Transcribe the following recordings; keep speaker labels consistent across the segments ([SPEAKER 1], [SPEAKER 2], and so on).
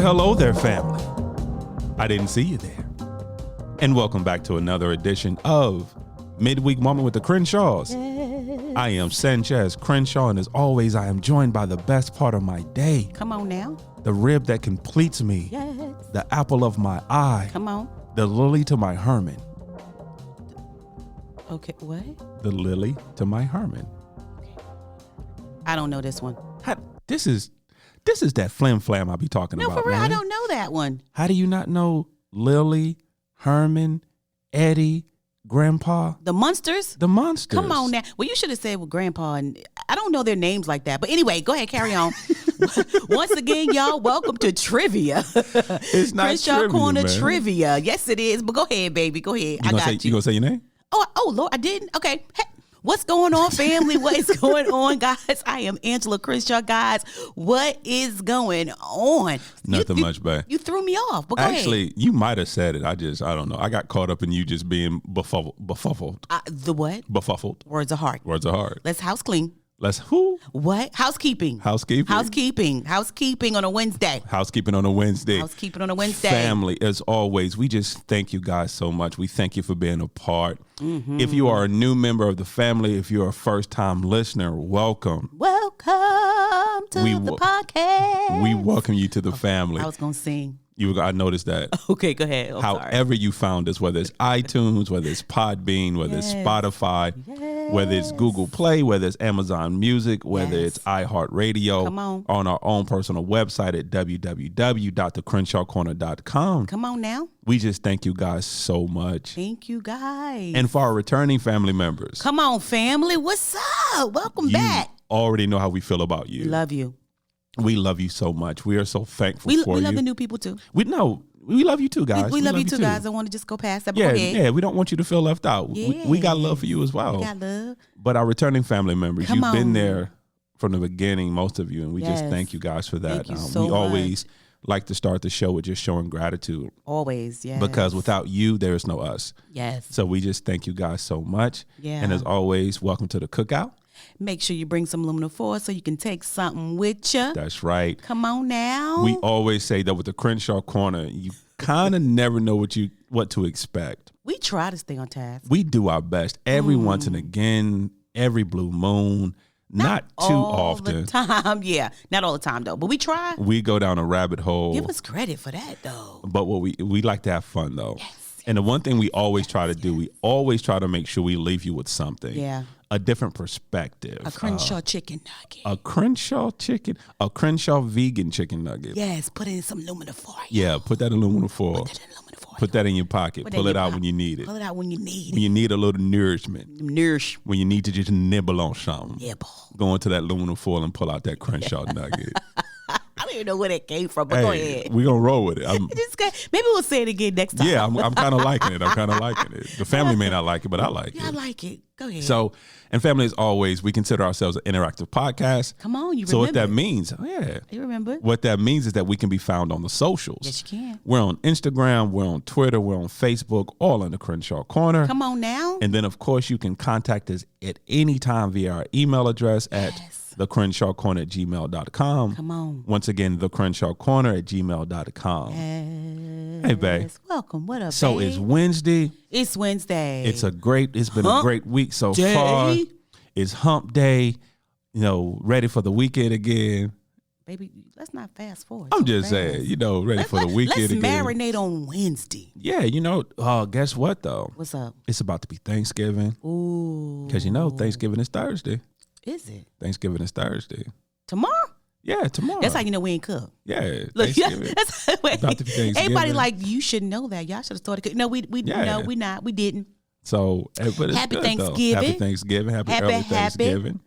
[SPEAKER 1] hello there, family. I didn't see you there. And welcome back to another edition of Midweek Moment with the Crenshaws. Yes. I am Sanchez Crenshaw, and as always, I am joined by the best part of my day.
[SPEAKER 2] Come on now.
[SPEAKER 1] The rib that completes me.
[SPEAKER 2] Yes.
[SPEAKER 1] The apple of my eye.
[SPEAKER 2] Come on.
[SPEAKER 1] The lily to my Herman.
[SPEAKER 2] Okay, what?
[SPEAKER 1] The lily to my Herman.
[SPEAKER 2] I don't know this one.
[SPEAKER 1] This is that flim flam I be talking about.
[SPEAKER 2] No, for real,
[SPEAKER 1] man.
[SPEAKER 2] I don't know that one.
[SPEAKER 1] How do you not know Lily, Herman, Eddie, Grandpa?
[SPEAKER 2] The Munsters?
[SPEAKER 1] The Monsters.
[SPEAKER 2] Come on now. Well, you should have said with Grandpa, and I don't know their names like that. But anyway, go ahead, carry on. Once again, y'all, welcome to Trivia.
[SPEAKER 1] It's not
[SPEAKER 2] Crenshaw
[SPEAKER 1] trivia,
[SPEAKER 2] Corner
[SPEAKER 1] man.
[SPEAKER 2] Trivia. Yes, it is. But go ahead, baby. Go ahead.
[SPEAKER 1] You gonna say your name?
[SPEAKER 2] Oh, Lord, I didn't? Okay. Hey, what's going on, family? What is going on, guys? I am Angela Crenshaw, guys. What is going on?
[SPEAKER 1] Nothing much, babe.
[SPEAKER 2] You threw me off, but go
[SPEAKER 1] Actually,
[SPEAKER 2] ahead.
[SPEAKER 1] you might have said it. I don't know. I got caught up in you just being befuffled.
[SPEAKER 2] The what?
[SPEAKER 1] Befuffled.
[SPEAKER 2] Words are hard.
[SPEAKER 1] Words are hard.
[SPEAKER 2] Let's house clean.
[SPEAKER 1] Let's who?
[SPEAKER 2] What? Housekeeping.
[SPEAKER 1] Housekeeping.
[SPEAKER 2] Housekeeping on a Wednesday.
[SPEAKER 1] Housekeeping on a Wednesday.
[SPEAKER 2] Housekeeping on a Wednesday.
[SPEAKER 1] Family, as always, we just thank you guys so much. We thank you for being a part. Mm-hmm. If you are a new member of the family, if you're a first-time listener, welcome.
[SPEAKER 2] Welcome to the podcast.
[SPEAKER 1] We welcome you to the family.
[SPEAKER 2] I was going to sing.
[SPEAKER 1] I noticed that.
[SPEAKER 2] Okay, go ahead.
[SPEAKER 1] However you found us, whether it's iTunes, whether it's Podbean, whether it's Spotify, whether it's Google Play, whether it's Amazon Music, whether it's iHeartRadio, on our own personal website at www.thecrenshawcorner.com.
[SPEAKER 2] Come on now.
[SPEAKER 1] We just thank you guys so much.
[SPEAKER 2] Thank you, guys.
[SPEAKER 1] And for our returning family members.
[SPEAKER 2] Come on, family. What's up? Welcome back.
[SPEAKER 1] Already know how we feel about you.
[SPEAKER 2] Love you.
[SPEAKER 1] We love you so much. We are so thankful for you.
[SPEAKER 2] We love the new people too.
[SPEAKER 1] We love you too, guys.
[SPEAKER 2] We love you too, guys. I want to just go past that.
[SPEAKER 1] Yeah, we don't want you to feel left out. Yeah. We got love for you as well.
[SPEAKER 2] We got love.
[SPEAKER 1] But our returning family members, you've been there from the beginning, most of you, and we just thank you guys for that.
[SPEAKER 2] Thank you so
[SPEAKER 1] we
[SPEAKER 2] much.
[SPEAKER 1] always like to start the show with just showing gratitude.
[SPEAKER 2] Always, yes.
[SPEAKER 1] Because without you, there is no us.
[SPEAKER 2] Yes.
[SPEAKER 1] So we just thank you guys so much.
[SPEAKER 2] Yeah.
[SPEAKER 1] And as always, welcome to the cookout.
[SPEAKER 2] Make sure you bring some aluminum foil so you can take something with you.
[SPEAKER 1] That's right.
[SPEAKER 2] Come on now.
[SPEAKER 1] We always say that with the Crenshaw Corner, you kind of never know what to expect.
[SPEAKER 2] We try to stay on task.
[SPEAKER 1] We do our best every once and again, every blue moon. Not too often.
[SPEAKER 2] All the time. Yeah, not all the time though, but we try.
[SPEAKER 1] We go down a rabbit hole.
[SPEAKER 2] Give us credit for that though.
[SPEAKER 1] But what we like to have fun though.
[SPEAKER 2] Yes.
[SPEAKER 1] And the one thing we always try to do, we always try to make sure we leave you with something.
[SPEAKER 2] Yeah.
[SPEAKER 1] A different perspective.
[SPEAKER 2] A Crenshaw chicken nugget.
[SPEAKER 1] A Crenshaw vegan chicken nugget.
[SPEAKER 2] Yes, put it in some aluminum foil.
[SPEAKER 1] Yeah, put that aluminum foil. Put that in your pocket. Pull it out when you need it.
[SPEAKER 2] Pull it out when you need it.
[SPEAKER 1] When you need a little nourishment.
[SPEAKER 2] Nourish.
[SPEAKER 1] When you need to just nibble on something.
[SPEAKER 2] Yeah, boy.
[SPEAKER 1] Go into that aluminum foil and pull out that Crenshaw nugget.
[SPEAKER 2] I don't even know where that came from, but go ahead.
[SPEAKER 1] We're going to roll with it.
[SPEAKER 2] Maybe we'll say it again next time.
[SPEAKER 1] Yeah, I'm kind of liking it. The family may not like it, but I like it.
[SPEAKER 2] I like it. Go ahead.
[SPEAKER 1] So, and family, as always, we consider ourselves an interactive podcast.
[SPEAKER 2] Come on, you remember.
[SPEAKER 1] So what that means,
[SPEAKER 2] You remember.
[SPEAKER 1] What that means is that we can be found on the socials.
[SPEAKER 2] Yes, you can.
[SPEAKER 1] We're on Instagram, we're on Twitter, we're on Facebook, all in the Crenshaw Corner.
[SPEAKER 2] Come on now.
[SPEAKER 1] And then, of course, you can contact us at any time via our email address at thecrenshawcorner@gmail.com.
[SPEAKER 2] Come on.
[SPEAKER 1] Once again, thecrenshawcorner@gmail.com.
[SPEAKER 2] Yes.
[SPEAKER 1] Hey, babe.
[SPEAKER 2] Welcome. What up,
[SPEAKER 1] So
[SPEAKER 2] babe?
[SPEAKER 1] it's Wednesday.
[SPEAKER 2] It's Wednesday.
[SPEAKER 1] It's been a great week so
[SPEAKER 2] day.
[SPEAKER 1] far. It's hump day. Ready for the weekend again.
[SPEAKER 2] Baby, let's not fast forward.
[SPEAKER 1] I'm just saying, ready for the weekend again.
[SPEAKER 2] Let's marinate on Wednesday.
[SPEAKER 1] Yeah, guess what though?
[SPEAKER 2] What's up?
[SPEAKER 1] It's about to be Thanksgiving.
[SPEAKER 2] Ooh.
[SPEAKER 1] Because Thanksgiving is Thursday.
[SPEAKER 2] Is it?
[SPEAKER 1] Thanksgiving is Thursday.
[SPEAKER 2] Tomorrow?
[SPEAKER 1] Yeah, tomorrow.
[SPEAKER 2] That's how you know we ain't cooked.
[SPEAKER 1] Yeah,
[SPEAKER 2] Look,
[SPEAKER 1] Thanksgiving. About to be Thanksgiving.
[SPEAKER 2] Everybody like, you should know that. Y'all should have started cooking. No, we no, we not. We didn't.
[SPEAKER 1] So, but it's
[SPEAKER 2] Happy
[SPEAKER 1] good,
[SPEAKER 2] Thanksgiving.
[SPEAKER 1] Though. Happy Thanksgiving. Happy early Thanksgiving.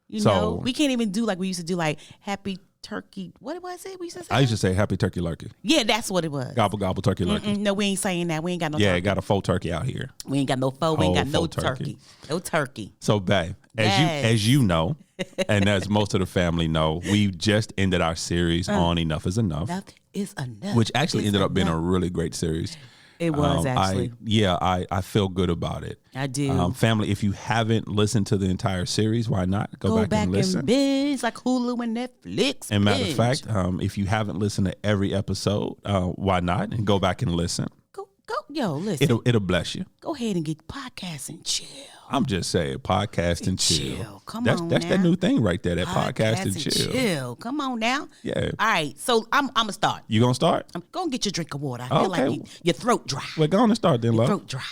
[SPEAKER 2] We can't even do like we used to do, like happy turkey. What was it? We used to say.
[SPEAKER 1] I used to say happy turkey lurkey.
[SPEAKER 2] Yeah, that's what it was.
[SPEAKER 1] Gobble gobble turkey lurkey.
[SPEAKER 2] No, we ain't saying that. We ain't got no.
[SPEAKER 1] Yeah,
[SPEAKER 2] turkey.
[SPEAKER 1] got a faux turkey out here.
[SPEAKER 2] We ain't got no faux. We ain't got no
[SPEAKER 1] turkey.
[SPEAKER 2] No turkey.
[SPEAKER 1] So, babe,
[SPEAKER 2] Yes.
[SPEAKER 1] as you know, and as most of the family know, we just ended our series on Enough is Enough.
[SPEAKER 2] Enough is enough.
[SPEAKER 1] Which actually ended up being a really great series.
[SPEAKER 2] It was actually.
[SPEAKER 1] I feel good about it.
[SPEAKER 2] I do.
[SPEAKER 1] Family, if you haven't listened to the entire series, why not
[SPEAKER 2] Go back
[SPEAKER 1] and listen?
[SPEAKER 2] And binge like Hulu and Netflix.
[SPEAKER 1] And matter of fact, if you haven't listened to every episode, why not? And go back and listen.
[SPEAKER 2] Go, yo, listen.
[SPEAKER 1] It'll bless you.
[SPEAKER 2] Go ahead and get podcast and chill.
[SPEAKER 1] I'm just saying, podcast and chill.
[SPEAKER 2] Come
[SPEAKER 1] that's
[SPEAKER 2] on,
[SPEAKER 1] that's
[SPEAKER 2] now.
[SPEAKER 1] that new thing right there. That podcast and chill.
[SPEAKER 2] Come on now.
[SPEAKER 1] Yeah.
[SPEAKER 2] All right. So I'm gonna start.
[SPEAKER 1] You gonna start?
[SPEAKER 2] I'm gonna get your drink of water. I feel like your throat dry.
[SPEAKER 1] We're gonna start then, love.
[SPEAKER 2] Throat dry.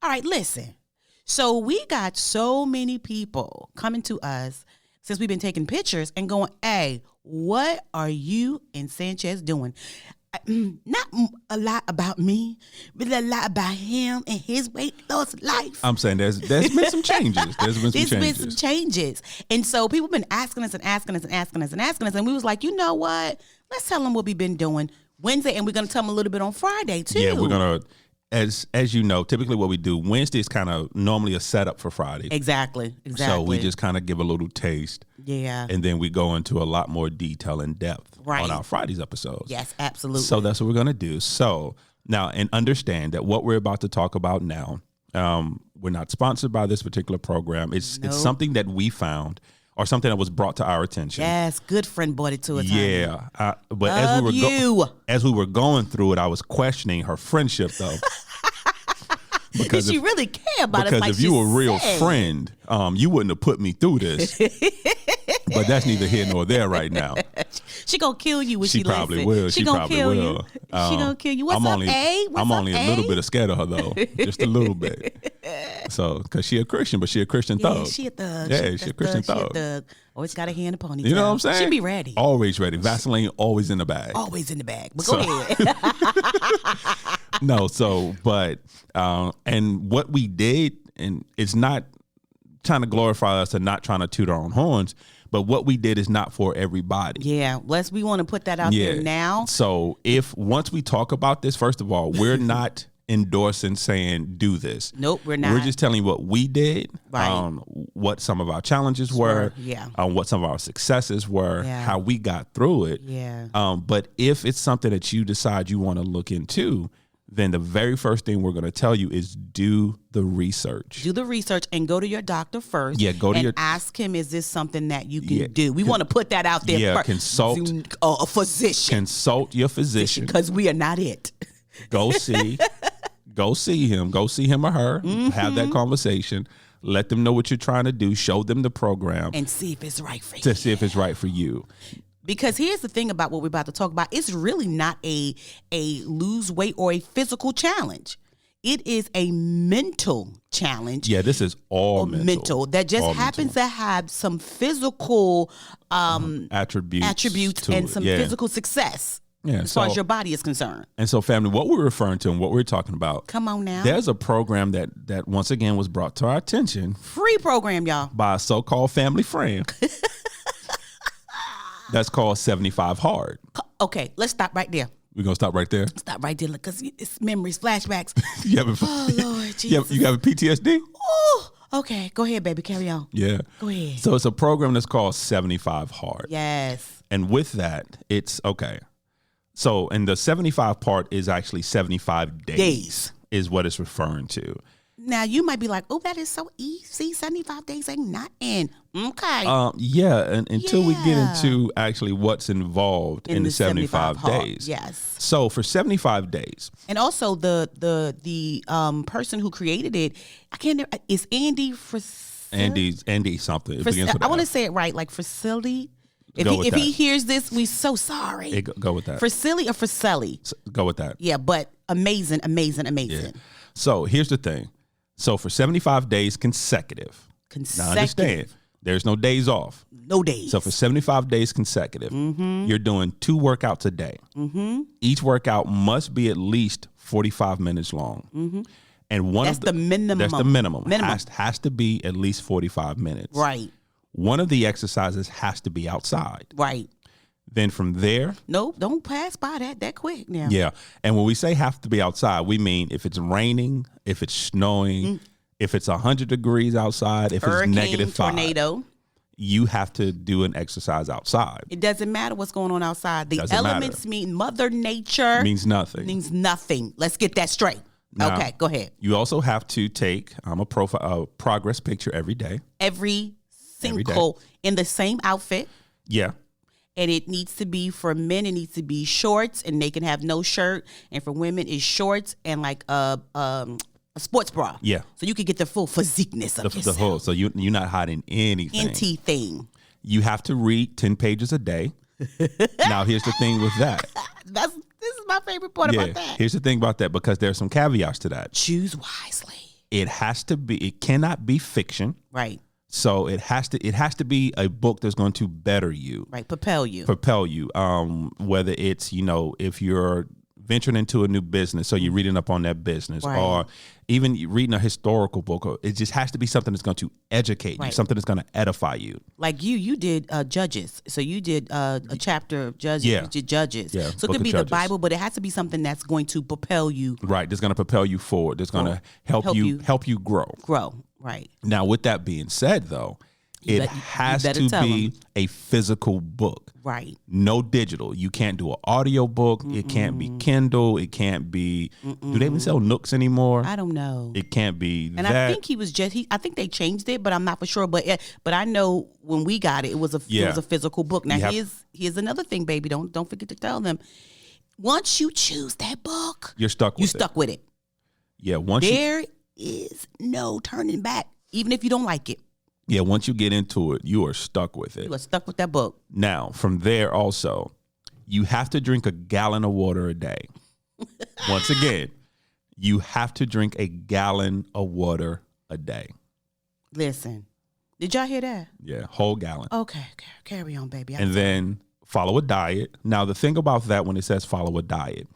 [SPEAKER 2] All right. Listen. So we got so many people coming to us since we've been taking pictures and going, "Hey, what are you and Sanchez doing?" Not a lot about me, but a lot about him and his weight loss life.
[SPEAKER 1] I'm saying there's been some changes. There's been some
[SPEAKER 2] changes. And so people have been asking us, and we was like, you know what? Let's tell them what we've been doing Wednesday, and we're going to tell them a little bit on Friday, too.
[SPEAKER 1] Yeah, we're going to, as you know, typically what we do, Wednesday is kind of normally a setup for Friday.
[SPEAKER 2] Exactly.
[SPEAKER 1] So we just kind of give a little taste.
[SPEAKER 2] Yeah.
[SPEAKER 1] And then we go into a lot more detail and depth on our Friday's episodes.
[SPEAKER 2] Yes, absolutely.
[SPEAKER 1] So that's what we're going to do. So now, and understand that what we're about to talk about now, we're not sponsored by this particular program. It's something that we found or something that was brought to our attention.
[SPEAKER 2] Yes, good friend brought it to us.
[SPEAKER 1] Yeah. But as we were going through it, I was questioning her friendship, though.
[SPEAKER 2] Because she really care about us.
[SPEAKER 1] Because
[SPEAKER 2] like
[SPEAKER 1] if you were a real friend, you wouldn't have put me through this. But that's neither here nor there right now.
[SPEAKER 2] She gonna kill you when she
[SPEAKER 1] probably will.
[SPEAKER 2] She gonna kill you. She gonna kill you. What's up, A?
[SPEAKER 1] I'm only a little bit scared of her though, just a little bit. So, because she a Christian, but she a Christian thug.
[SPEAKER 2] She a thug.
[SPEAKER 1] Yeah, she a Christian thug.
[SPEAKER 2] Always got a hand in the ponytail.
[SPEAKER 1] You know what I'm saying?
[SPEAKER 2] She be ready.
[SPEAKER 1] Always ready. Vaseline always in the bag.
[SPEAKER 2] Always in the bag. But go ahead.
[SPEAKER 1] No, and what we did, and it's not trying to glorify us and not trying to toot our own horns, but what we did is not for everybody.
[SPEAKER 2] Yeah, we want to put that out there now.
[SPEAKER 1] So once we talk about this, first of all, we're not endorsing saying do this.
[SPEAKER 2] Nope, we're not.
[SPEAKER 1] We're just telling you what we did,
[SPEAKER 2] right.
[SPEAKER 1] What some of our challenges were, what some of our successes were, how we got through it.
[SPEAKER 2] Yeah.
[SPEAKER 1] But if it's something that you decide you want to look into, then the very first thing we're going to tell you is do the research.
[SPEAKER 2] Do the research and go to your doctor first.
[SPEAKER 1] Yeah, and
[SPEAKER 2] ask him, is this something that you can do? We want to put that out there first.
[SPEAKER 1] Consult
[SPEAKER 2] a physician.
[SPEAKER 1] Consult your physician.
[SPEAKER 2] Because we are not it.
[SPEAKER 1] Go see him. Go see him or her. Mm-hmm. Have that conversation. Let them know what you're trying to do. Show them the program.
[SPEAKER 2] And see if it's right for you.
[SPEAKER 1] To see if it's right for you.
[SPEAKER 2] Because here's the thing about what we're about to talk about. It's really not a lose weight or a physical challenge. It is a mental challenge.
[SPEAKER 1] Yeah, this is all mental.
[SPEAKER 2] That just happens to have some physical attributes and some physical success.
[SPEAKER 1] Yeah,
[SPEAKER 2] as far as your body is concerned.
[SPEAKER 1] And so, family, what we're referring to and what we're talking about.
[SPEAKER 2] Come on now.
[SPEAKER 1] There's a program that once again was brought to our attention.
[SPEAKER 2] Free program, y'all.
[SPEAKER 1] By a so-called family friend. That's called 75 Hard.
[SPEAKER 2] Okay, let's stop right there.
[SPEAKER 1] We're going to stop right there?
[SPEAKER 2] Stop right there because it's memories, flashbacks. Lord Jesus.
[SPEAKER 1] You have a PTSD?
[SPEAKER 2] Oh, okay. Go ahead, baby. Carry on.
[SPEAKER 1] Yeah.
[SPEAKER 2] Go ahead.
[SPEAKER 1] So it's a program that's called 75 Hard.
[SPEAKER 2] Yes.
[SPEAKER 1] And with that, it's okay. So, and the 75 part is actually 75 days is what it's referring to.
[SPEAKER 2] Now, you might be like, oh, that is so easy. 75 days ain't nothing. Okay.
[SPEAKER 1] And until we get into actually what's involved in the 75 days.
[SPEAKER 2] Yes.
[SPEAKER 1] So for 75 days.
[SPEAKER 2] And also the person who created it, is Andy
[SPEAKER 1] Andy something.
[SPEAKER 2] I want to say it right, like Fricilli. If he hears this, we so sorry.
[SPEAKER 1] Go with that.
[SPEAKER 2] Fricilli or Friselli?
[SPEAKER 1] Go with that.
[SPEAKER 2] Yeah, but amazing.
[SPEAKER 1] Yeah. So here's the thing. So for 75 days consecutive. Now understand, there's no days off.
[SPEAKER 2] No days.
[SPEAKER 1] So for 75 days consecutive, you're doing 2 workouts a day. Mm-hmm. Each workout must be at least 45 minutes long. Mm-hmm. And
[SPEAKER 2] that's the minimum.
[SPEAKER 1] That's the minimum. Has to be at least 45 minutes.
[SPEAKER 2] Right.
[SPEAKER 1] One of the exercises has to be outside.
[SPEAKER 2] Right.
[SPEAKER 1] Then from there.
[SPEAKER 2] Nope, don't pass by that quick now.
[SPEAKER 1] Yeah. And when we say have to be outside, we mean if it's raining, if it's snowing, if it's 100 degrees outside, if
[SPEAKER 2] Hurricane,
[SPEAKER 1] it's -5.
[SPEAKER 2] Tornado.
[SPEAKER 1] You have to do an exercise outside.
[SPEAKER 2] It doesn't matter what's going on outside. The elements mean Mother Nature.
[SPEAKER 1] Means nothing.
[SPEAKER 2] Means nothing. Let's get that straight.
[SPEAKER 1] Now,
[SPEAKER 2] Okay, go ahead.
[SPEAKER 1] You also have to take a progress picture every day.
[SPEAKER 2] Every single in the same outfit.
[SPEAKER 1] Yeah.
[SPEAKER 2] And it needs to be, for men, it needs to be shorts, and they can have no shirt. And for women, it's shorts and like a sports bra.
[SPEAKER 1] Yeah.
[SPEAKER 2] So you can get the full physiqueness of yourself.
[SPEAKER 1] The whole. So you're not hiding anything.
[SPEAKER 2] Anything.
[SPEAKER 1] You have to read 10 pages a day. Now, here's the thing with that.
[SPEAKER 2] This is my favorite part about that.
[SPEAKER 1] Here's the thing about that, because there's some caveats to that.
[SPEAKER 2] Choose wisely.
[SPEAKER 1] It cannot be fiction.
[SPEAKER 2] Right.
[SPEAKER 1] So it has to be a book that's going to better you.
[SPEAKER 2] Right. Propel you.
[SPEAKER 1] Whether it's, if you're venturing into a new business, so you're reading up on that business,
[SPEAKER 2] right.
[SPEAKER 1] or even reading a historical book, or it just has to be something that's going to educate you, something that's going to edify you.
[SPEAKER 2] Like you did Judges. So you did a chapter of Judges.
[SPEAKER 1] Yeah.
[SPEAKER 2] You did Judges.
[SPEAKER 1] Yeah,
[SPEAKER 2] so it could be the Bible, but it has to be something that's going to propel you.
[SPEAKER 1] Right. That's going to propel you forward. That's going to help you grow.
[SPEAKER 2] Grow. Right.
[SPEAKER 1] Now, with that being said, though, it has to be a physical book.
[SPEAKER 2] Right.
[SPEAKER 1] No digital. You can't do an audio book. It can't be Kindle. It can't be. Do they even sell Nooks anymore?
[SPEAKER 2] I don't know.
[SPEAKER 1] It can't be.
[SPEAKER 2] And I think I think they changed it, but I'm not for sure. But I know when we got it, it was a physical book. Now here's another thing, baby. Don't forget to tell them. Once you choose that book,
[SPEAKER 1] you're stuck with it.
[SPEAKER 2] You're stuck with it.
[SPEAKER 1] Yeah.
[SPEAKER 2] There is no turning back, even if you don't like it.
[SPEAKER 1] Yeah, once you get into it, you are stuck with it.
[SPEAKER 2] You are stuck with that book.
[SPEAKER 1] Now, from there also, you have to drink a gallon of water a day. Once again, you have to drink a gallon of water a day.
[SPEAKER 2] Listen, did y'all hear that?
[SPEAKER 1] Yeah, whole gallon.
[SPEAKER 2] Okay, carry on, baby.
[SPEAKER 1] And then follow a diet. Now, the thing about that, when it says follow a diet,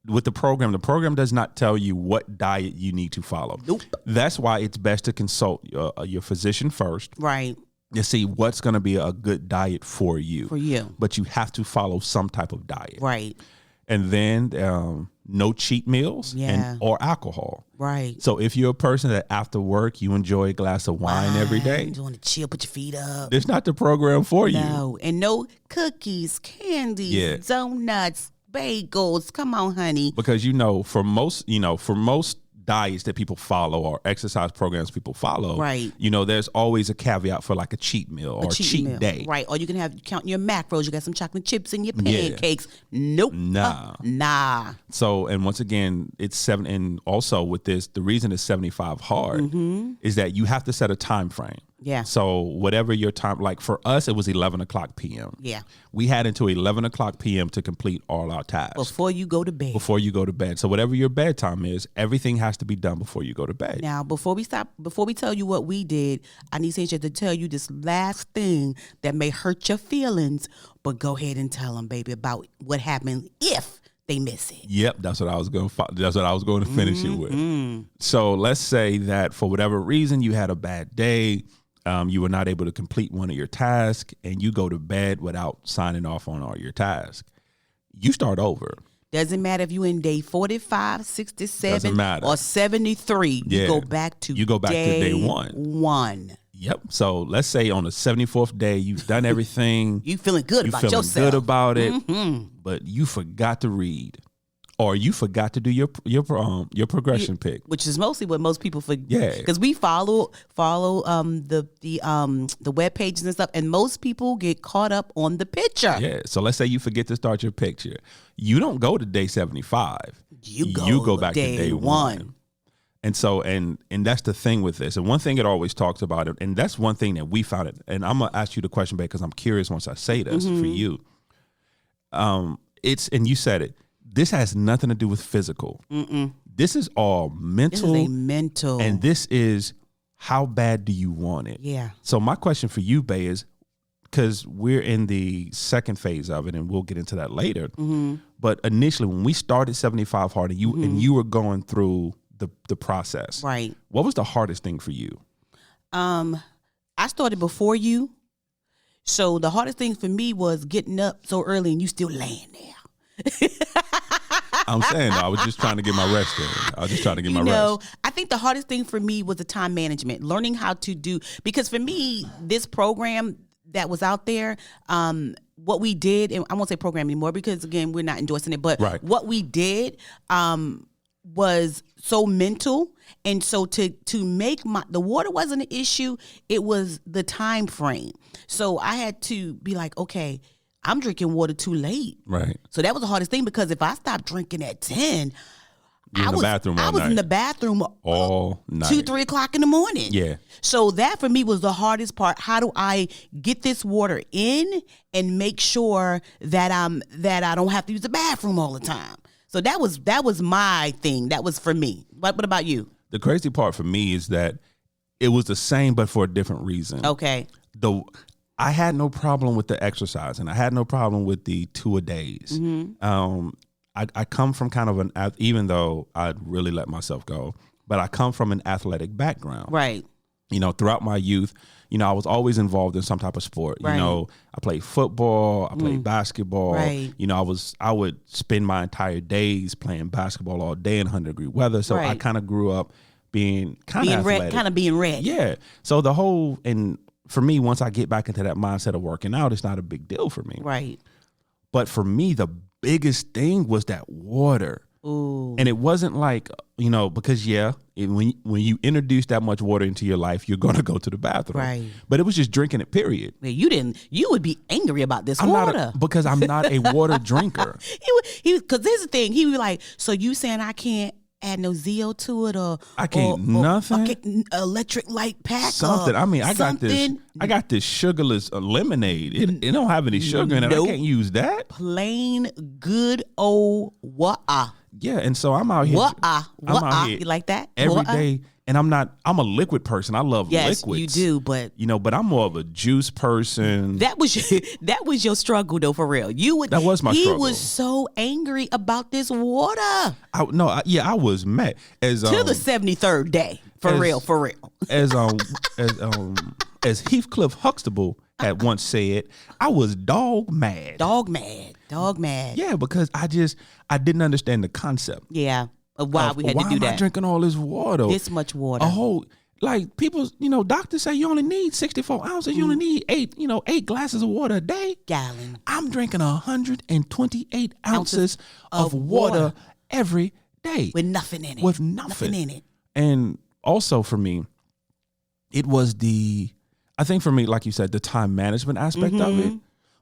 [SPEAKER 1] with the program does not tell you what diet you need to follow.
[SPEAKER 2] Nope.
[SPEAKER 1] That's why it's best to consult your physician first.
[SPEAKER 2] Right.
[SPEAKER 1] To see what's going to be a good diet for you.
[SPEAKER 2] For you.
[SPEAKER 1] But you have to follow some type of diet.
[SPEAKER 2] Right.
[SPEAKER 1] And then no cheat meals or alcohol.
[SPEAKER 2] Right.
[SPEAKER 1] So if you're a person that after work you enjoy a glass of wine every day,
[SPEAKER 2] you want to chill, put your feet up.
[SPEAKER 1] It's not the program for you.
[SPEAKER 2] No, and no cookies, candies, donuts, bagels. Come on, honey.
[SPEAKER 1] Because for most diets that people follow or exercise programs people follow,
[SPEAKER 2] right?
[SPEAKER 1] There's always a caveat for like a cheat meal or a cheat day,
[SPEAKER 2] right? Or you can count your macros. You got some chocolate chips in your pancakes. Nope, nah.
[SPEAKER 1] So, and once again, it's 7. And also with this, the reason it's 75 hard is that you have to set a time frame.
[SPEAKER 2] Yeah.
[SPEAKER 1] So whatever your time, like for us, it was 11 o'clock p.m.
[SPEAKER 2] Yeah.
[SPEAKER 1] We had until 11 o'clock p.m. to complete all our tasks.
[SPEAKER 2] Before you go to bed.
[SPEAKER 1] So whatever your bedtime is, everything has to be done before you go to bed.
[SPEAKER 2] Now, before we tell you what we did, I need Sanchez to tell you this last thing that may hurt your feelings, but go ahead and tell them, baby, about what happened if they miss it.
[SPEAKER 1] Yep, that's what I was going to finish it with. So let's say that for whatever reason you had a bad day. You were not able to complete one of your tasks, and you go to bed without signing off on all your tasks. You start over.
[SPEAKER 2] Doesn't matter if you in day 45, 67, or 73. You go back to day one.
[SPEAKER 1] Yep. So let's say on the 74th day, you've done everything.
[SPEAKER 2] You feeling good about yourself.
[SPEAKER 1] You feeling good about it, but you forgot to read. Or you forgot to do your progression pick,
[SPEAKER 2] which is mostly what most people forget.
[SPEAKER 1] Yeah,
[SPEAKER 2] because we follow the web pages and stuff, and most people get caught up on the picture.
[SPEAKER 1] Yeah. So let's say you forget to start your picture. You don't go to day 75. You go back to day one. And so and that's the thing with this. And one thing it always talks about it, and that's one thing that we found it. And I'm gonna ask you the question, babe, because I'm curious once I say this for you. And you said it. This has nothing to do with physical. This is all mental.
[SPEAKER 2] This is a mental.
[SPEAKER 1] And this is how bad do you want it?
[SPEAKER 2] Yeah.
[SPEAKER 1] So my question for you, Bae, is because we're in the second phase of it, and we'll get into that later. But initially, when we started 75 Hard, and you were going through the process,
[SPEAKER 2] right?
[SPEAKER 1] What was the hardest thing for you?
[SPEAKER 2] I started before you, so the hardest thing for me was getting up so early and you still laying there.
[SPEAKER 1] I'm saying, I was just trying to get my rest in. I was just trying to get my rest.
[SPEAKER 2] I think the hardest thing for me was the time management, learning how to do, because for me, this program that was out there, what we did, and I won't say program anymore because, again, we're not endorsing it, but what we did was so mental. And so to make the water wasn't an issue, it was the time frame. So I had to be like, okay, I'm drinking water too late.
[SPEAKER 1] Right.
[SPEAKER 2] So that was the hardest thing, because if I stopped drinking at 10,
[SPEAKER 1] I was
[SPEAKER 2] in the bathroom
[SPEAKER 1] all night.
[SPEAKER 2] 2, 3 o'clock in the morning.
[SPEAKER 1] Yeah.
[SPEAKER 2] So that for me was the hardest part. How do I get this water in and make sure that I don't have to use the bathroom all the time? So that was my thing. That was for me. What about you?
[SPEAKER 1] The crazy part for me is that it was the same, but for a different reason.
[SPEAKER 2] Okay.
[SPEAKER 1] I had no problem with the exercise, and I had no problem with the 2 a days.
[SPEAKER 2] Mm-hmm.
[SPEAKER 1] I come from kind of even though I'd really let myself go, but I come from an athletic background.
[SPEAKER 2] Right.
[SPEAKER 1] Throughout my youth, I was always involved in some type of sport.
[SPEAKER 2] Right.
[SPEAKER 1] I played football, I played basketball.
[SPEAKER 2] Right.
[SPEAKER 1] I would spend my entire days playing basketball all day in 100-degree weather. So I kind of grew up being kind of athletic.
[SPEAKER 2] Being red.
[SPEAKER 1] Yeah. So and for me, once I get back into that mindset of working out, it's not a big deal for me.
[SPEAKER 2] Right.
[SPEAKER 1] But for me, the biggest thing was that water.
[SPEAKER 2] Ooh.
[SPEAKER 1] And it wasn't like, because when you introduce that much water into your life, you're going to go to the bathroom.
[SPEAKER 2] Right.
[SPEAKER 1] But it was just drinking it, period.
[SPEAKER 2] You would be angry about this water.
[SPEAKER 1] Because I'm not a water drinker.
[SPEAKER 2] Because here's the thing. He would be like, so you saying I can't add no Zeo to it, or
[SPEAKER 1] I can't nothing.
[SPEAKER 2] Electric light pack,
[SPEAKER 1] something. I got this sugarless lemonade. It don't have any sugar in it.
[SPEAKER 2] Nope.
[SPEAKER 1] I can't use that.
[SPEAKER 2] Plain good old water.
[SPEAKER 1] Yeah, and so I'm out here.
[SPEAKER 2] You like that?
[SPEAKER 1] Every day. And I'm a liquid person. I love liquids.
[SPEAKER 2] Yes, you do, but
[SPEAKER 1] but I'm more of a juice person.
[SPEAKER 2] That was your struggle though, for real. That
[SPEAKER 1] was my struggle.
[SPEAKER 2] He was so angry about this water.
[SPEAKER 1] I was mad
[SPEAKER 2] to the 73rd day. For real.
[SPEAKER 1] As Heathcliff Huxtable had once said, I was dog mad.
[SPEAKER 2] Dog mad.
[SPEAKER 1] Yeah, because I didn't understand the concept.
[SPEAKER 2] Yeah. Of why we had to do that.
[SPEAKER 1] Why am I drinking all this water?
[SPEAKER 2] This much water.
[SPEAKER 1] People, doctors say you only need 64 ounces. You only need 8 glasses of water a day.
[SPEAKER 2] Gallon.
[SPEAKER 1] I'm drinking 128 ounces of water every day.
[SPEAKER 2] With nothing in it.
[SPEAKER 1] Nothing in it. And also for me, it was I think for me, like you said, the time management aspect of it.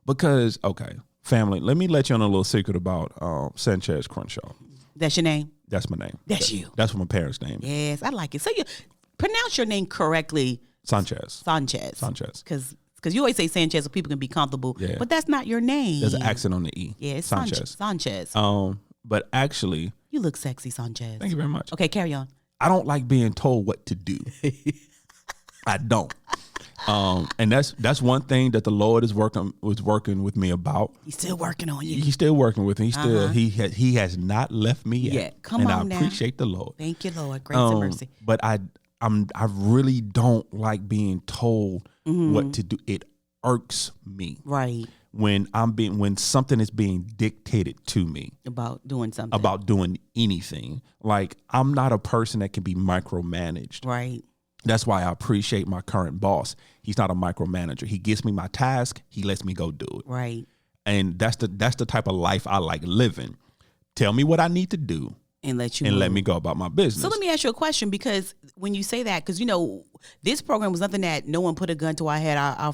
[SPEAKER 1] Because, okay, family, let me let you on a little secret about Sanchez Crenshaw.
[SPEAKER 2] That's your name?
[SPEAKER 1] That's my name.
[SPEAKER 2] That's you.
[SPEAKER 1] That's what my parents' name is.
[SPEAKER 2] Yes, I like it. So you pronounce your name correctly.
[SPEAKER 1] Sanchez.
[SPEAKER 2] Because you always say Sanchez so people can be comfortable. Yeah. But that's not your name.
[SPEAKER 1] There's an accent on the E.
[SPEAKER 2] Yeah, it's Sanchez.
[SPEAKER 1] But actually.
[SPEAKER 2] You look sexy, Sanchez.
[SPEAKER 1] Thank you very much.
[SPEAKER 2] Okay, carry on.
[SPEAKER 1] I don't like being told what to do. I don't. And that's one thing that the Lord was working with me about.
[SPEAKER 2] He's still working on you.
[SPEAKER 1] He's still working with me. He has not left me yet.
[SPEAKER 2] Come on
[SPEAKER 1] now. I appreciate the Lord.
[SPEAKER 2] Thank you, Lord. Grace and mercy.
[SPEAKER 1] But I really don't like being told what to do. It irks me.
[SPEAKER 2] Right.
[SPEAKER 1] When something is being dictated to me
[SPEAKER 2] about doing something,
[SPEAKER 1] about doing anything. Like, I'm not a person that can be micromanaged.
[SPEAKER 2] Right.
[SPEAKER 1] That's why I appreciate my current boss. He's not a micromanager. He gives me my task. He lets me go do it.
[SPEAKER 2] Right.
[SPEAKER 1] And that's the type of life I like living. Tell me what I need to do.
[SPEAKER 2] And let
[SPEAKER 1] me go about my business.
[SPEAKER 2] So let me ask you a question, because when you say that, because this program was nothing that no one put a gun to our head. Our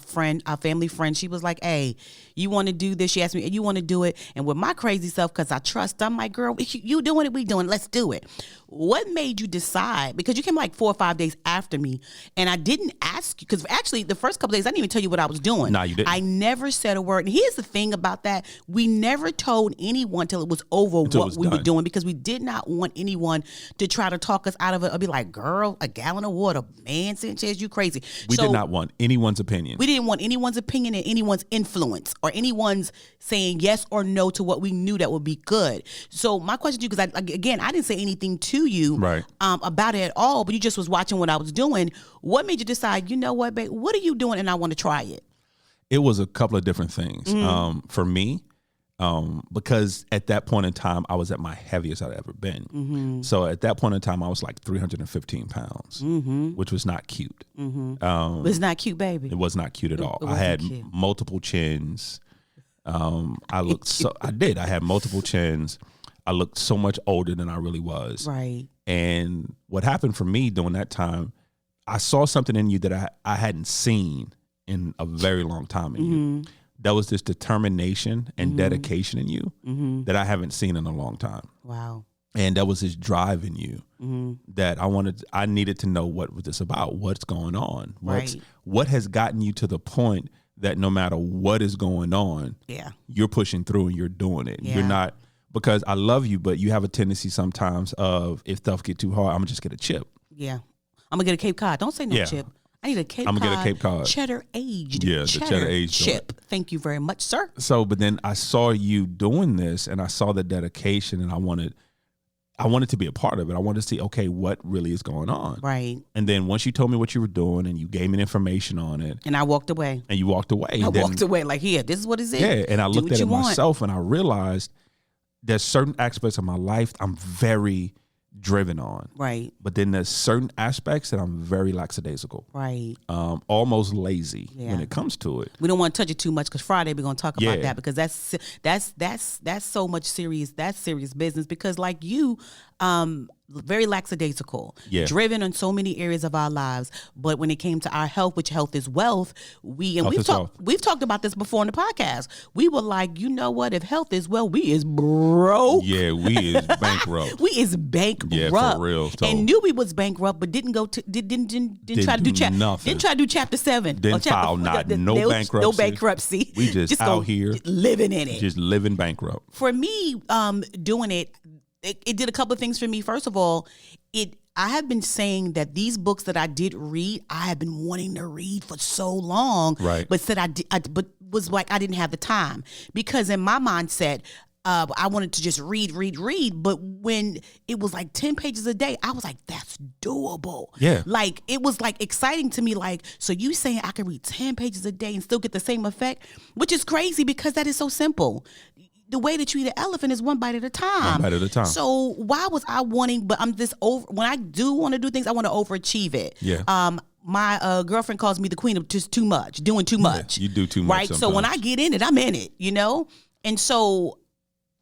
[SPEAKER 2] family friend, she was like, "Hey, you want to do this?" She asked me, "You want to do it?" And with my crazy self, because I trust, I'm like, "Girl, you doing it? We doing it. Let's do it." What made you decide? Because you came like 4 or 5 days after me, and I didn't ask you, because actually the first couple days I didn't even tell you what I was doing.
[SPEAKER 1] No, you didn't.
[SPEAKER 2] I never said a word. And here's the thing about that: we never told anyone till it was over what we were doing, because we did not want anyone to try to talk us out of it or be like, "Girl, a gallon of water, man, Sanchez, you crazy."
[SPEAKER 1] We did not want anyone's opinion.
[SPEAKER 2] We didn't want anyone's opinion and anyone's influence or anyone's saying yes or no to what we knew that would be good. So my question to you, because I didn't say anything to you about it at all, but you just was watching what I was doing. What made you decide, you know what, babe, what are you doing and I want to try it?
[SPEAKER 1] It was a couple of different things. For me, because at that point in time, I was at my heaviest I'd ever been. So at that point in time, I was like 315 pounds, which was not cute.
[SPEAKER 2] It was not cute, baby.
[SPEAKER 1] It was not cute at all. I had multiple chins. I had multiple chins. I looked so much older than I really was.
[SPEAKER 2] Right.
[SPEAKER 1] And what happened for me during that time, I saw something in you that I hadn't seen in a very long time in you. That was this determination and dedication in you that I haven't seen in a long time.
[SPEAKER 2] Wow.
[SPEAKER 1] And that was this drive in you that I needed to know what was this about, what's going on, what has gotten you to the point that no matter what is going on, you're pushing through and you're doing it. You're not, because I love you, but you have a tendency sometimes of, if stuff get too hard, I'm gonna just get a chip.
[SPEAKER 2] Yeah. I'm gonna get a Cape Cod. Don't say no chip. I need a Cape Cod.
[SPEAKER 1] I'm gonna get a Cape Cod.
[SPEAKER 2] Cheddar aged.
[SPEAKER 1] Yeah, the cheddar aged
[SPEAKER 2] chip. Thank you very much, sir.
[SPEAKER 1] So, but then I saw you doing this and I saw the dedication and I wanted to be a part of it. I wanted to see, okay, what really is going on.
[SPEAKER 2] Right.
[SPEAKER 1] And then once you told me what you were doing and you gave me information on it.
[SPEAKER 2] And I walked away.
[SPEAKER 1] And you walked away.
[SPEAKER 2] I walked away like, here, this is what it is.
[SPEAKER 1] Yeah. And I looked at it myself and I realized there's certain aspects of my life I'm very driven on.
[SPEAKER 2] Right.
[SPEAKER 1] But then there's certain aspects that I'm very lackadaisical.
[SPEAKER 2] Right.
[SPEAKER 1] Almost lazy when it comes to it.
[SPEAKER 2] We don't want to touch it too much because Friday we're going to talk about that, because that's so much serious. That's serious business, because like you, very lackadaisical, driven in so many areas of our lives. But when it came to our health, which health is wealth, we've talked about this before in the podcast. We were like, you know what? If health is wealth, we is broke.
[SPEAKER 1] Yeah, we is bankrupt.
[SPEAKER 2] We is bankrupt.
[SPEAKER 1] Yeah, for real. So,
[SPEAKER 2] and knew we was bankrupt, but didn't go to didn't try to do
[SPEAKER 1] nothing.
[SPEAKER 2] Didn't try to do chapter 7.
[SPEAKER 1] Didn't file no bankruptcy.
[SPEAKER 2] No bankruptcy.
[SPEAKER 1] We just out here
[SPEAKER 2] living in it.
[SPEAKER 1] Just living bankrupt.
[SPEAKER 2] For me, doing it did a couple of things for me. First of all, I have been saying that these books that I did read, I have been wanting to read for so long,
[SPEAKER 1] right?
[SPEAKER 2] But said but was like I didn't have the time, because in my mindset, I wanted to just read. But when it was like 10 pages a day, I was like, that's doable.
[SPEAKER 1] Yeah.
[SPEAKER 2] Like, it was like exciting to me. Like, so you saying I can read 10 pages a day and still get the same effect, which is crazy because that is so simple. The way that you eat an elephant is one bite at a time.
[SPEAKER 1] One bite at a time.
[SPEAKER 2] So why was I wanting, but I'm this when I do want to do things, I want to overachieve it.
[SPEAKER 1] Yeah.
[SPEAKER 2] My girlfriend calls me the queen of just too much, doing too much.
[SPEAKER 1] You do too much.
[SPEAKER 2] Right.
[SPEAKER 1] Sometimes.
[SPEAKER 2] So when I get in it, I'm in it, And so,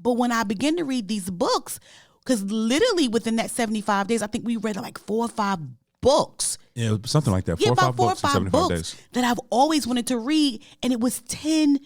[SPEAKER 2] but when I begin to read these books, because literally within that 75 days, I think we read like 4 or 5 books.
[SPEAKER 1] Yeah, something like that.
[SPEAKER 2] 4 or 5 books in 75 days. That I've always wanted to read. And it was 10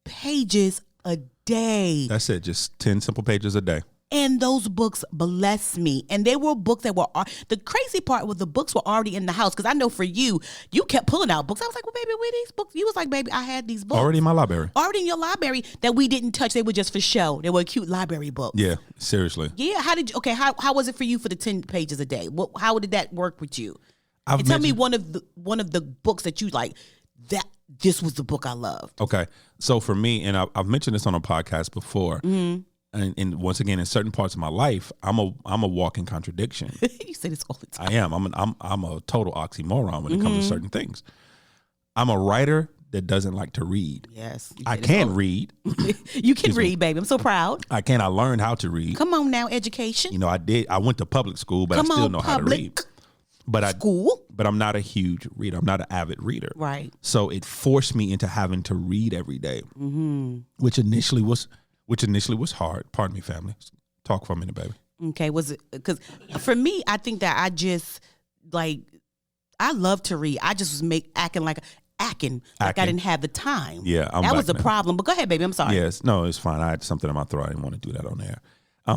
[SPEAKER 2] pages a day.
[SPEAKER 1] That's it. Just 10 simple pages a day.
[SPEAKER 2] And those books blessed me. And they were books that were, the crazy part was the books were already in the house. Because I know for you kept pulling out books. I was like, well, baby, where these books? You was like, baby, I had these books.
[SPEAKER 1] Already in my library.
[SPEAKER 2] Already in your library that we didn't touch. They were just for show. They were cute library books.
[SPEAKER 1] Yeah, seriously.
[SPEAKER 2] Yeah. How was it for you for the 10 pages a day? How did that work with you? And tell me one of the books that you like, that this was the book I loved.
[SPEAKER 1] Okay. So for me, and I've mentioned this on a podcast before, and once again, in certain parts of my life, I'm a walking contradiction.
[SPEAKER 2] You say this all the time.
[SPEAKER 1] I am. I'm a total oxymoron when it comes to certain things. I'm a writer that doesn't like to read.
[SPEAKER 2] Yes.
[SPEAKER 1] I can read.
[SPEAKER 2] You can read, baby. I'm so proud.
[SPEAKER 1] I can. I learned how to read.
[SPEAKER 2] Come on now, education.
[SPEAKER 1] I did. I went to public school, but I still know how to read. But I'm not a huge reader. I'm not an avid reader.
[SPEAKER 2] Right.
[SPEAKER 1] So it forced me into having to read every day, which initially was hard. Pardon me, family. Talk for a minute, baby.
[SPEAKER 2] Okay. Was it because for me, I think that I just I love to read. I just was acting like I didn't have the time.
[SPEAKER 1] Yeah,
[SPEAKER 2] that was the problem. But go ahead, baby. I'm sorry.
[SPEAKER 1] Yes, no, it's fine. I had something in my throat. I didn't want to do that on air.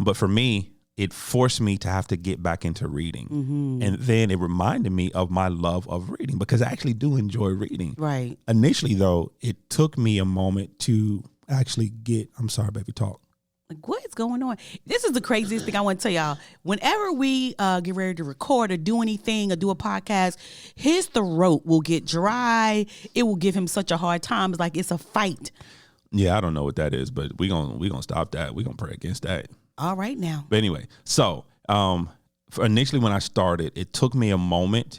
[SPEAKER 1] But for me, it forced me to have to get back into reading. And then it reminded me of my love of reading, because I actually do enjoy reading.
[SPEAKER 2] Right.
[SPEAKER 1] Initially, though, it took me a moment to actually I'm sorry, baby, talk.
[SPEAKER 2] Like, what is going on? This is the craziest thing I want to tell y'all. Whenever we get ready to record or do anything or do a podcast, his throat will get dry. It will give him such a hard time. It's like it's a fight.
[SPEAKER 1] Yeah, I don't know what that is, but we gonna stop that. We gonna pray against that.
[SPEAKER 2] All right now.
[SPEAKER 1] But anyway, so initially when I started, it took me a moment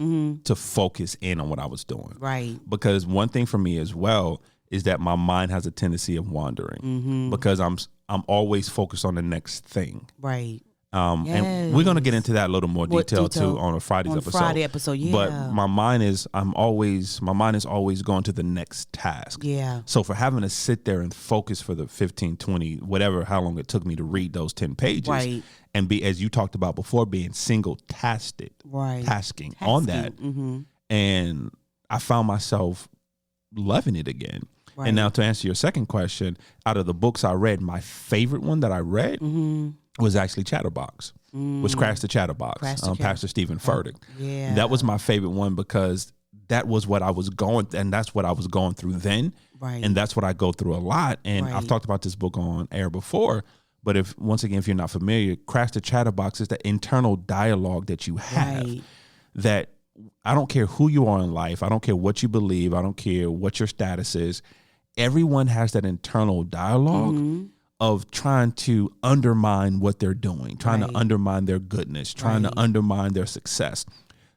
[SPEAKER 1] to focus in on what I was doing.
[SPEAKER 2] Right.
[SPEAKER 1] Because one thing for me as well is that my mind has a tendency of wandering because I'm always focused on the next thing.
[SPEAKER 2] Right.
[SPEAKER 1] And we're going to get into that a little more detail too on a Friday's episode.
[SPEAKER 2] Friday episode, yeah.
[SPEAKER 1] But my mind is always going to the next task.
[SPEAKER 2] Yeah.
[SPEAKER 1] So for having to sit there and focus for the 15, 20, whatever, how long it took me to read those 10 pages.
[SPEAKER 2] Right.
[SPEAKER 1] And be, as you talked about before, being tasking on that.
[SPEAKER 2] Mm-hmm.
[SPEAKER 1] And I found myself loving it again. Right. And now to answer your second question, out of the books I read, my favorite one that I read was actually Chatterbox, was Crash the Chatterbox, Pastor Stephen Furtick.
[SPEAKER 2] Yeah.
[SPEAKER 1] That was my favorite one because that was what I was going, and that's what I was going through then.
[SPEAKER 2] Right.
[SPEAKER 1] And that's what I go through a lot. And I've talked about this book on air before, but if you're not familiar, Crash the Chatterbox is the internal dialogue that you have that I don't care who you are in life. I don't care what you believe. I don't care what your status is. Everyone has that internal dialogue of trying to undermine what they're doing, trying to undermine their goodness, trying to undermine their success,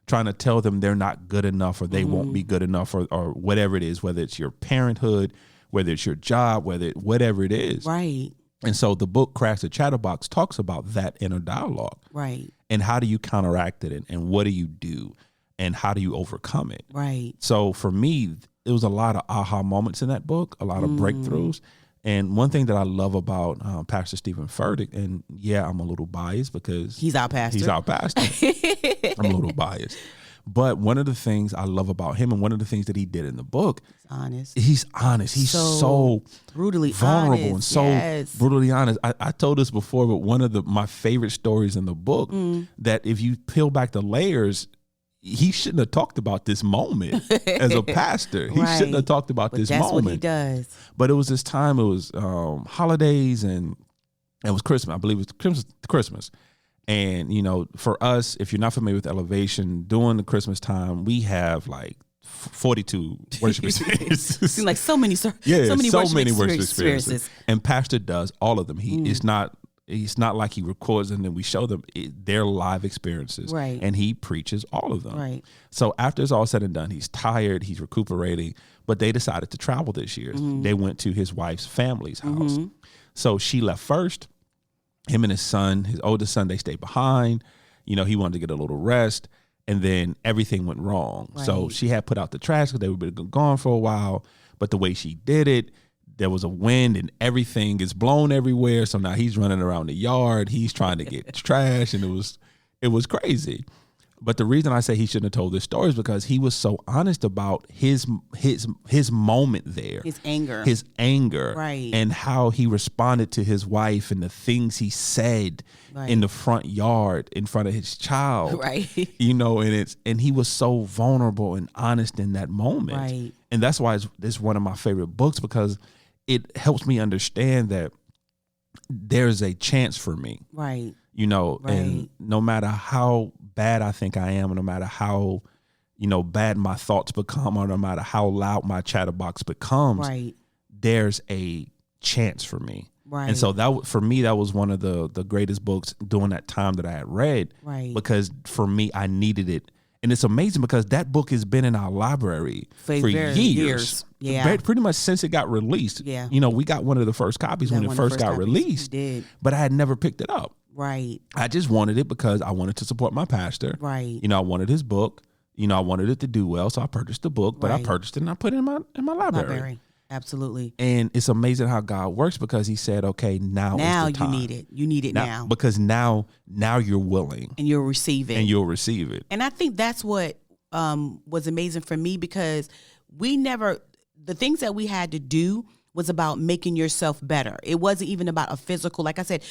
[SPEAKER 1] trying to tell them they're not good enough or they won't be good enough or whatever it is, whether it's your parenthood, whether it's your job, whatever it is.
[SPEAKER 2] Right.
[SPEAKER 1] And so the book Crash the Chatterbox talks about that inner dialogue.
[SPEAKER 2] Right.
[SPEAKER 1] And how do you counteract it and what do you do and how do you overcome it?
[SPEAKER 2] Right.
[SPEAKER 1] So for me, it was a lot of aha moments in that book, a lot of breakthroughs. And one thing that I love about Pastor Stephen Furtick, and I'm a little biased because
[SPEAKER 2] he's our pastor.
[SPEAKER 1] I'm a little biased. But one of the things I love about him and one of the things that he did in the book, he's honest. He's so
[SPEAKER 2] brutally
[SPEAKER 1] vulnerable
[SPEAKER 2] honest.
[SPEAKER 1] and so brutally honest. I told this before, but one of my favorite stories in the book that if you peel back the layers, he shouldn't have talked about this moment as a pastor. He shouldn't have talked about this
[SPEAKER 2] that's
[SPEAKER 1] moment.
[SPEAKER 2] What he does.
[SPEAKER 1] But it was this time, it was holidays and it was Christmas. I believe it was Christmas. And, for us, if you're not familiar with Elevation, during the Christmas time, we have like 42 worship experiences.
[SPEAKER 2] Seems like so many worship experiences.
[SPEAKER 1] And Pastor does all of them. It's not like he records and then we show them. They're live experiences.
[SPEAKER 2] Right.
[SPEAKER 1] And he preaches all of them.
[SPEAKER 2] Right.
[SPEAKER 1] So after it's all said and done, he's tired, he's recuperating, but they decided to travel this year. They went to his wife's family's house. So she left first. Him and his son, his oldest son, they stayed behind. He wanted to get a little rest. And then everything went wrong. Right. So she had put out the trash because they were gone for a while. But the way she did it, there was a wind and everything is blown everywhere. So now he's running around the yard. He's trying to get trash. And it was crazy. But the reason I say he shouldn't have told this story is because he was so honest about his moment there. His anger. Right. And how he responded to his wife and the things he said in the front yard in front of his child.
[SPEAKER 2] Right.
[SPEAKER 1] And he was so vulnerable and honest in that moment.
[SPEAKER 2] Right.
[SPEAKER 1] And that's why it's one of my favorite books because it helps me understand that there's a chance for me.
[SPEAKER 2] Right.
[SPEAKER 1] And no matter how bad I think I am, and no matter how, bad my thoughts become, or no matter how loud my chatterbox becomes, there's a chance for me. Right. And so for me, that was one of the greatest books during that time that I had read. Right. Because for me, I needed it. And it's amazing because that book has been in our library for years. Yeah. Pretty much since it got released. Yeah. We got one of the first copies when it first got released. But I had never picked it up.
[SPEAKER 2] Right.
[SPEAKER 1] I just wanted it because I wanted to support my pastor. Right. I wanted his book. I wanted it to do well, so I purchased the book. But I purchased it and I put it in my library.
[SPEAKER 2] Absolutely.
[SPEAKER 1] And it's amazing how God works because he said, okay, now is the time.
[SPEAKER 2] You need it. You need it now.
[SPEAKER 1] Because now you're willing.
[SPEAKER 2] And you'll receive it.
[SPEAKER 1] And
[SPEAKER 2] I think that's what was amazing for me because the things that we had to do was about making yourself better. It wasn't even about a physical. Like I said,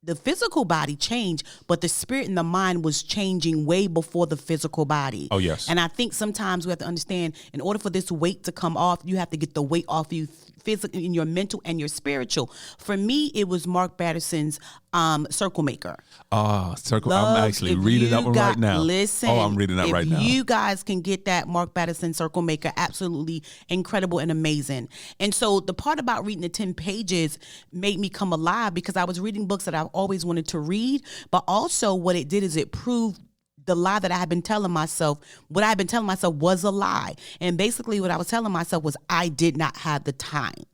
[SPEAKER 2] the physical body changed, but the spirit and the mind was changing way before the physical body.
[SPEAKER 1] Oh, yes.
[SPEAKER 2] And I think sometimes we have to understand, in order for this weight to come off, you have to get the weight off you physically, in your mental and your spiritual. For me, it was Mark Batterson's Circle Maker.
[SPEAKER 1] Circle. I'm actually reading that one right now.
[SPEAKER 2] Listen.
[SPEAKER 1] I'm reading that right now.
[SPEAKER 2] If you guys can get that Mark Batterson Circle Maker, absolutely incredible and amazing. And so the part about reading the 10 pages made me come alive because I was reading books that I've always wanted to read, but also what it did is it proved the lie that I had been telling myself. What I had been telling myself was a lie. And basically what I was telling myself was I did not have the time.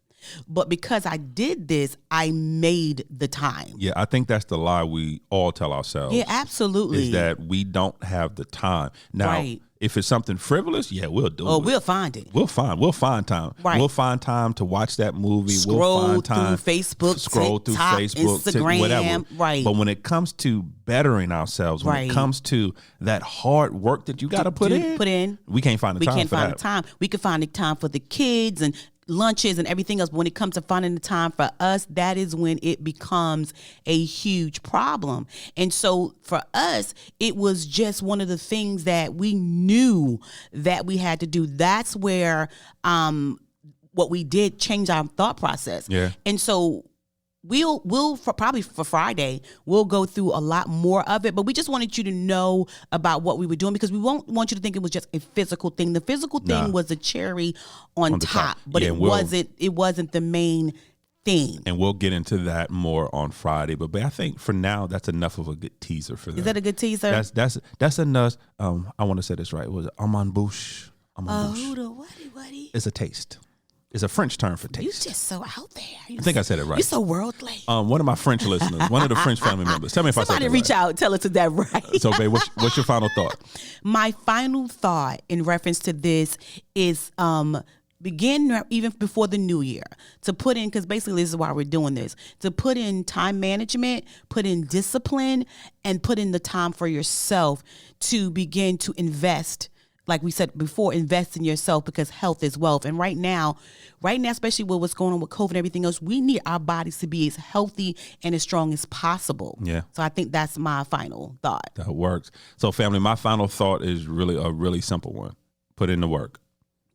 [SPEAKER 2] But because I did this, I made the time.
[SPEAKER 1] Yeah, I think that's the lie we all tell ourselves.
[SPEAKER 2] Yeah, absolutely.
[SPEAKER 1] Is that we don't have the time. Now,
[SPEAKER 2] Right.
[SPEAKER 1] if it's something frivolous, yeah, we'll do it.
[SPEAKER 2] Oh, we'll find it.
[SPEAKER 1] We'll find time.
[SPEAKER 2] Right.
[SPEAKER 1] We'll find time to watch that movie.
[SPEAKER 2] Scroll
[SPEAKER 1] we'll find time
[SPEAKER 2] through Facebook,
[SPEAKER 1] scroll
[SPEAKER 2] TikTok,
[SPEAKER 1] through Facebook,
[SPEAKER 2] Instagram,
[SPEAKER 1] whatever.
[SPEAKER 2] right.
[SPEAKER 1] But when it comes to bettering ourselves, when
[SPEAKER 2] Right.
[SPEAKER 1] it comes to that hard work that you got to put in, we can't find the time for that.
[SPEAKER 2] the time. We can find the time for the kids and lunches and everything else. But when it comes to finding the time for us, that is when it becomes a huge problem. And so for us, it was just one of the things that we knew that we had to do. That's where what we did change our thought process.
[SPEAKER 1] Yeah.
[SPEAKER 2] And so we'll probably for Friday, we'll go through a lot more of it, but we just wanted you to know about what we were doing because we won't want you to think it was just a physical thing. The physical thing was a cherry on top, but
[SPEAKER 1] Yeah,
[SPEAKER 2] it wasn't the main thing.
[SPEAKER 1] And we'll get into that more on Friday. But I think for now, that's enough of a good teaser for them.
[SPEAKER 2] Is that a good teaser?
[SPEAKER 1] That's enough. I want to say this right. Was it amande bouche?
[SPEAKER 2] the what?
[SPEAKER 1] It's a taste. It's a French term for taste.
[SPEAKER 2] You just so out there.
[SPEAKER 1] I think I said it right.
[SPEAKER 2] You're so worldly.
[SPEAKER 1] One of my French listeners, one of the French family members. Tell me if I said
[SPEAKER 2] Somebody
[SPEAKER 1] that
[SPEAKER 2] reach
[SPEAKER 1] right.
[SPEAKER 2] out, tell us if that right.
[SPEAKER 1] So, babe, what's your final thought?
[SPEAKER 2] My final thought in reference to this is begin even before the new year to put in, because basically this is why we're doing this, to put in time management, put in discipline, and put in the time for yourself to begin to invest. Like we said before, invest in yourself because health is wealth. And right now, especially with what's going on with COVID and everything else, we need our bodies to be as healthy and as strong as possible.
[SPEAKER 1] Yeah.
[SPEAKER 2] So I think that's my final thought.
[SPEAKER 1] That works. So, family, my final thought is really a really simple one. Put in the work.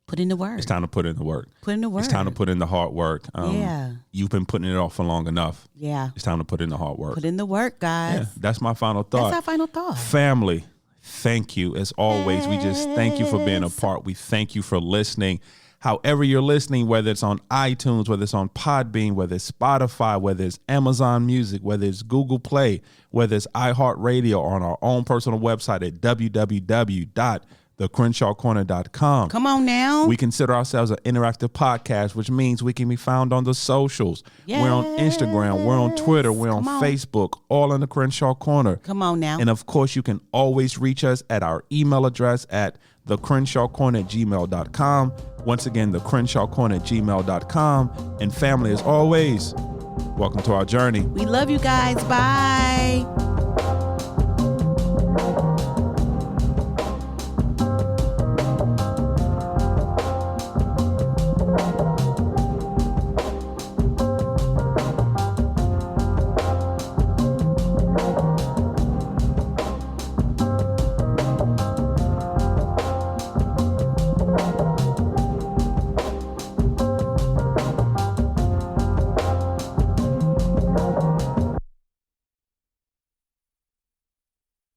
[SPEAKER 2] Put in the work.
[SPEAKER 1] It's time to put in the work.
[SPEAKER 2] Put in the work.
[SPEAKER 1] It's time to put in the hard work.
[SPEAKER 2] Yeah.
[SPEAKER 1] You've been putting it off for long enough.
[SPEAKER 2] Yeah.
[SPEAKER 1] It's time to put in the hard work.
[SPEAKER 2] Put in the work, guys.
[SPEAKER 1] Yeah, that's my final thought.
[SPEAKER 2] That's our final thought.
[SPEAKER 1] Family, thank you. As always, we just thank you for being a part. We thank you for listening. However you're listening, whether it's on iTunes, whether it's on Podbean, whether it's Spotify, whether it's Amazon Music, whether it's Google Play, whether it's iHeartRadio, or on our own personal website at www.thecrenshawcorner.com.
[SPEAKER 2] Come on now.
[SPEAKER 1] We consider ourselves an interactive podcast, which means we can be found on the socials.
[SPEAKER 2] Yes.
[SPEAKER 1] We're on Instagram, we're on Twitter, we're on Facebook, all in the Crenshaw Corner.
[SPEAKER 2] Come on now.
[SPEAKER 1] And of course, you can always reach us at our email address at thecrenshawcorner@gmail.com. Once again, thecrenshawcorner@gmail.com. And family, as always, welcome to our journey.
[SPEAKER 2] We love you guys. Bye.